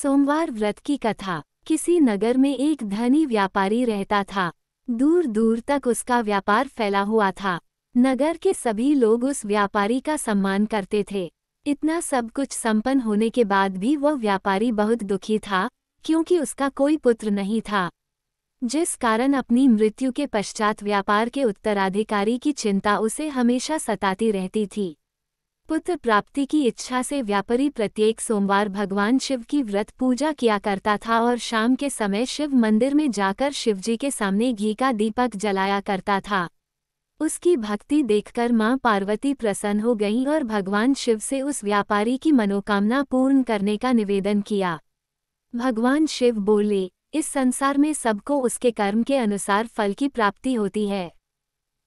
सोमवार व्रत की कथा। किसी नगर में एक धनी व्यापारी रहता था। दूर दूर तक उसका व्यापार फैला हुआ था। नगर के सभी लोग उस व्यापारी का सम्मान करते थे। इतना सब कुछ संपन्न होने के बाद भी वह व्यापारी बहुत दुखी था, क्योंकि उसका कोई पुत्र नहीं था, जिस कारण अपनी मृत्यु के पश्चात व्यापार के उत्तराधिकारी की चिंता उसे हमेशा सताती रहती थी। पुत्र प्राप्ति की इच्छा से व्यापारी प्रत्येक सोमवार भगवान शिव की व्रत पूजा किया करता था और शाम के समय शिव मंदिर में जाकर शिवजी के सामने घी का दीपक जलाया करता था। उसकी भक्ति देखकर मां पार्वती प्रसन्न हो गईं और भगवान शिव से उस व्यापारी की मनोकामना पूर्ण करने का निवेदन किया। भगवान शिव बोले, इस संसार में सबको उसके कर्म के अनुसार फल की प्राप्ति होती है।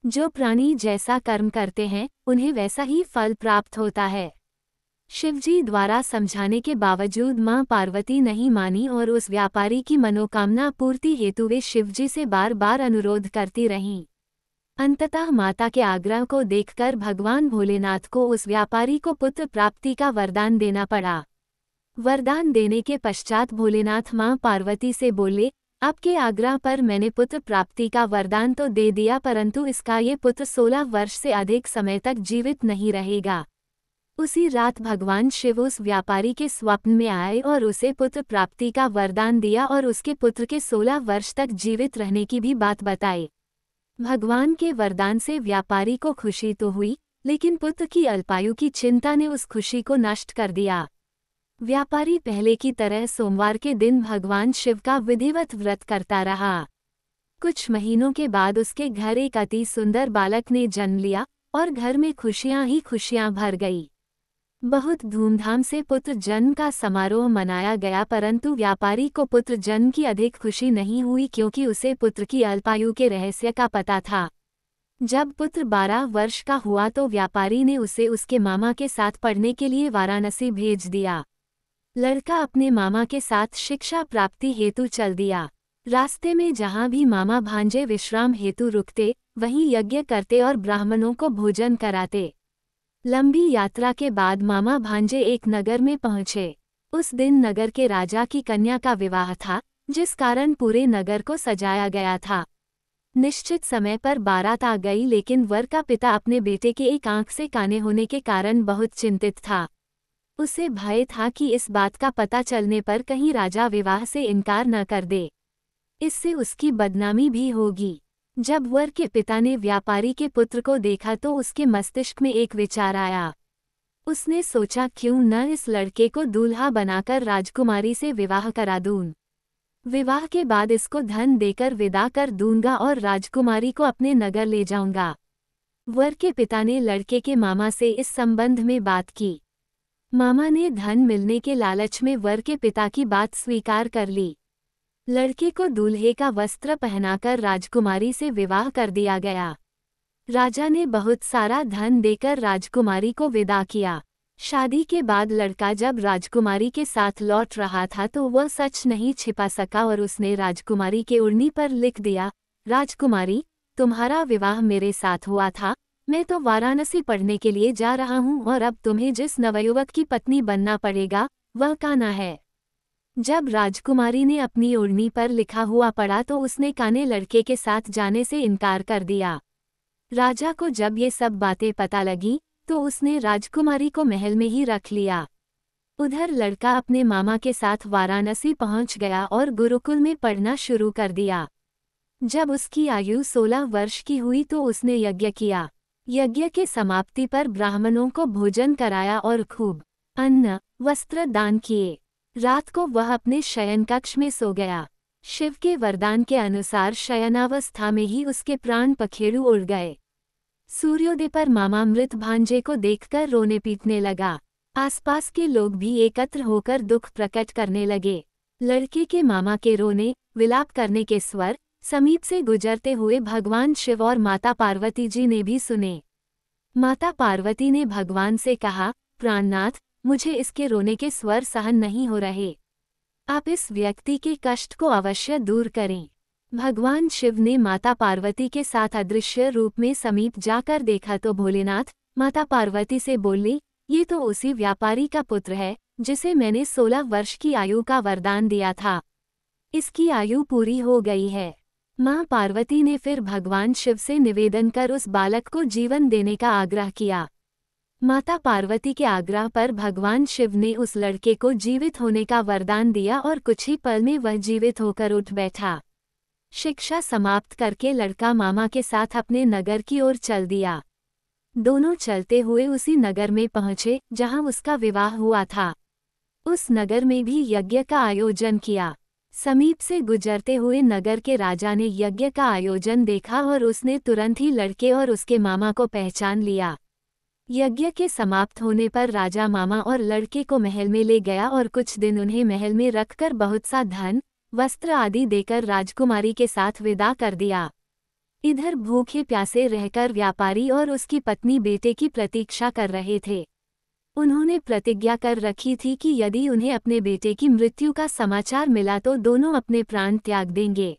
जो प्राणी जैसा कर्म करते हैं उन्हें वैसा ही फल प्राप्त होता है। शिवजी द्वारा समझाने के बावजूद मां पार्वती नहीं मानी और उस व्यापारी की मनोकामना पूर्ति हेतु वे शिवजी से बार बार अनुरोध करती रहीं। अंततः माता के आग्रह को देखकर भगवान भोलेनाथ को उस व्यापारी को पुत्र प्राप्ति का वरदान देना पड़ा। वरदान देने के पश्चात भोलेनाथ मां पार्वती से बोले, आपके आग्रह पर मैंने पुत्र प्राप्ति का वरदान तो दे दिया, परंतु इसका ये पुत्र 16 वर्ष से अधिक समय तक जीवित नहीं रहेगा। उसी रात भगवान शिव उस व्यापारी के स्वप्न में आए और उसे पुत्र प्राप्ति का वरदान दिया और उसके पुत्र के 16 वर्ष तक जीवित रहने की भी बात बताई। भगवान के वरदान से व्यापारी को खुशी तो हुई, लेकिन पुत्र की अल्पायु की चिंता ने उस खुशी को नष्ट कर दिया। व्यापारी पहले की तरह सोमवार के दिन भगवान शिव का विधिवत व्रत करता रहा। कुछ महीनों के बाद उसके घर एक अति सुंदर बालक ने जन्म लिया और घर में खुशियां ही खुशियां भर गई। बहुत धूमधाम से पुत्र जन्म का समारोह मनाया गया, परंतु व्यापारी को पुत्र जन्म की अधिक खुशी नहीं हुई, क्योंकि उसे पुत्र की अल्पायु के रहस्य का पता था। जब पुत्र 12 वर्ष का हुआ तो व्यापारी ने उसे उसके मामा के साथ पढ़ने के लिए वाराणसी भेज दिया। लड़का अपने मामा के साथ शिक्षा प्राप्ति हेतु चल दिया। रास्ते में जहाँ भी मामा भांजे विश्राम हेतु रुकते, वहीं यज्ञ करते और ब्राह्मणों को भोजन कराते। लंबी यात्रा के बाद मामा भांजे एक नगर में पहुँचे। उस दिन नगर के राजा की कन्या का विवाह था, जिस कारण पूरे नगर को सजाया गया था। निश्चित समय पर बारात आ गई, लेकिन वर का पिता अपने बेटे के एक आंख से काने होने के कारण बहुत चिंतित था। उसे भय था कि इस बात का पता चलने पर कहीं राजा विवाह से इनकार न कर दे, इससे उसकी बदनामी भी होगी। जब वर के पिता ने व्यापारी के पुत्र को देखा तो उसके मस्तिष्क में एक विचार आया। उसने सोचा, क्यों न इस लड़के को दूल्हा बनाकर राजकुमारी से विवाह करा दूं। विवाह के बाद इसको धन देकर विदा कर दूंगा और राजकुमारी को अपने नगर ले जाऊंगा। वर के पिता ने लड़के के मामा से इस संबंध में बात की। मामा ने धन मिलने के लालच में वर के पिता की बात स्वीकार कर ली। लड़के को दूल्हे का वस्त्र पहनाकर राजकुमारी से विवाह कर दिया गया। राजा ने बहुत सारा धन देकर राजकुमारी को विदा किया। शादी के बाद लड़का जब राजकुमारी के साथ लौट रहा था तो वह सच नहीं छिपा सका और उसने राजकुमारी के ओढ़नी पर लिख दिया, राजकुमारी, तुम्हारा विवाह मेरे साथ हुआ था। मैं तो वाराणसी पढ़ने के लिए जा रहा हूँ और अब तुम्हें जिस नवयुवक की पत्नी बनना पड़ेगा वह कान्हा है। जब राजकुमारी ने अपनी ओढ़नी पर लिखा हुआ पढ़ा तो उसने काने लड़के के साथ जाने से इनकार कर दिया। राजा को जब ये सब बातें पता लगी तो उसने राजकुमारी को महल में ही रख लिया। उधर लड़का अपने मामा के साथ वाराणसी पहुंच गया और गुरुकुल में पढ़ना शुरू कर दिया। जब उसकी आयु 16 वर्ष की हुई तो उसने यज्ञ किया। यज्ञ के समाप्ति पर ब्राह्मणों को भोजन कराया और खूब अन्न वस्त्र दान किए। रात को वह अपने शयन कक्ष में सो गया। शिव के वरदान के अनुसार शयनावस्था में ही उसके प्राण पखेरु उड़ गए। सूर्योदय पर मामा मृत भांजे को देखकर रोने पीटने लगा। आसपास के लोग भी एकत्र होकर दुख प्रकट करने लगे। लड़के के मामा के रोने विलाप करने के स्वर समीप से गुजरते हुए भगवान शिव और माता पार्वती जी ने भी सुने। माता पार्वती ने भगवान से कहा, प्राणनाथ, मुझे इसके रोने के स्वर सहन नहीं हो रहे। आप इस व्यक्ति के कष्ट को अवश्य दूर करें। भगवान शिव ने माता पार्वती के साथ अदृश्य रूप में समीप जाकर देखा तो भोलेनाथ माता पार्वती से बोले, ये तो उसी व्यापारी का पुत्र है जिसे मैंने 16 वर्ष की आयु का वरदान दिया था। इसकी आयु पूरी हो गई है। मां पार्वती ने फिर भगवान शिव से निवेदन कर उस बालक को जीवन देने का आग्रह किया। माता पार्वती के आग्रह पर भगवान शिव ने उस लड़के को जीवित होने का वरदान दिया और कुछ ही पल में वह जीवित होकर उठ बैठा। शिक्षा समाप्त करके लड़का मामा के साथ अपने नगर की ओर चल दिया। दोनों चलते हुए उसी नगर में पहुंचे जहां उसका विवाह हुआ था। उस नगर में भी यज्ञ का आयोजन किया। समीप से गुजरते हुए नगर के राजा ने यज्ञ का आयोजन देखा और उसने तुरंत ही लड़के और उसके मामा को पहचान लिया। यज्ञ के समाप्त होने पर राजा मामा और लड़के को महल में ले गया और कुछ दिन उन्हें महल में रखकर बहुत सा धन, वस्त्र आदि देकर राजकुमारी के साथ विदा कर दिया। इधर भूखे प्यासे रहकर व्यापारी और उसकी पत्नी बेटे की प्रतीक्षा कर रहे थे। उन्होंने प्रतिज्ञा कर रखी थी कि यदि उन्हें अपने बेटे की मृत्यु का समाचार मिला तो दोनों अपने प्राण त्याग देंगे।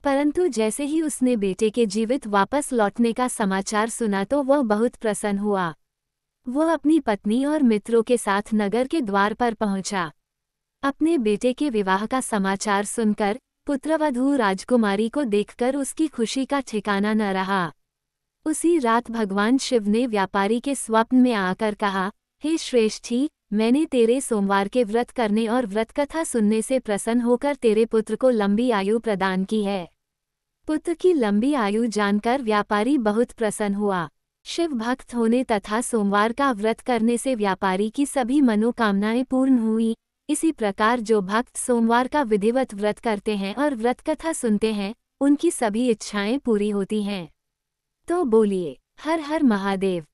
परंतु जैसे ही उसने बेटे के जीवित वापस लौटने का समाचार सुना तो वह बहुत प्रसन्न हुआ। वह अपनी पत्नी और मित्रों के साथ नगर के द्वार पर पहुंचा। अपने बेटे के विवाह का समाचार सुनकर पुत्रवधू राजकुमारी को देखकर उसकी खुशी का ठिकाना न रहा। उसी रात भगवान शिव ने व्यापारी के स्वप्न में आकर कहा, हे श्रेष्ठी, मैंने तेरे सोमवार के व्रत करने और व्रत कथा सुनने से प्रसन्न होकर तेरे पुत्र को लंबी आयु प्रदान की है। पुत्र की लंबी आयु जानकर व्यापारी बहुत प्रसन्न हुआ। शिव भक्त होने तथा सोमवार का व्रत करने से व्यापारी की सभी मनोकामनाएं पूर्ण हुई। इसी प्रकार जो भक्त सोमवार का विधिवत व्रत करते हैं और व्रत कथा सुनते हैं, उनकी सभी इच्छाएं पूरी होती हैं। तो बोलिए, हर हर महादेव।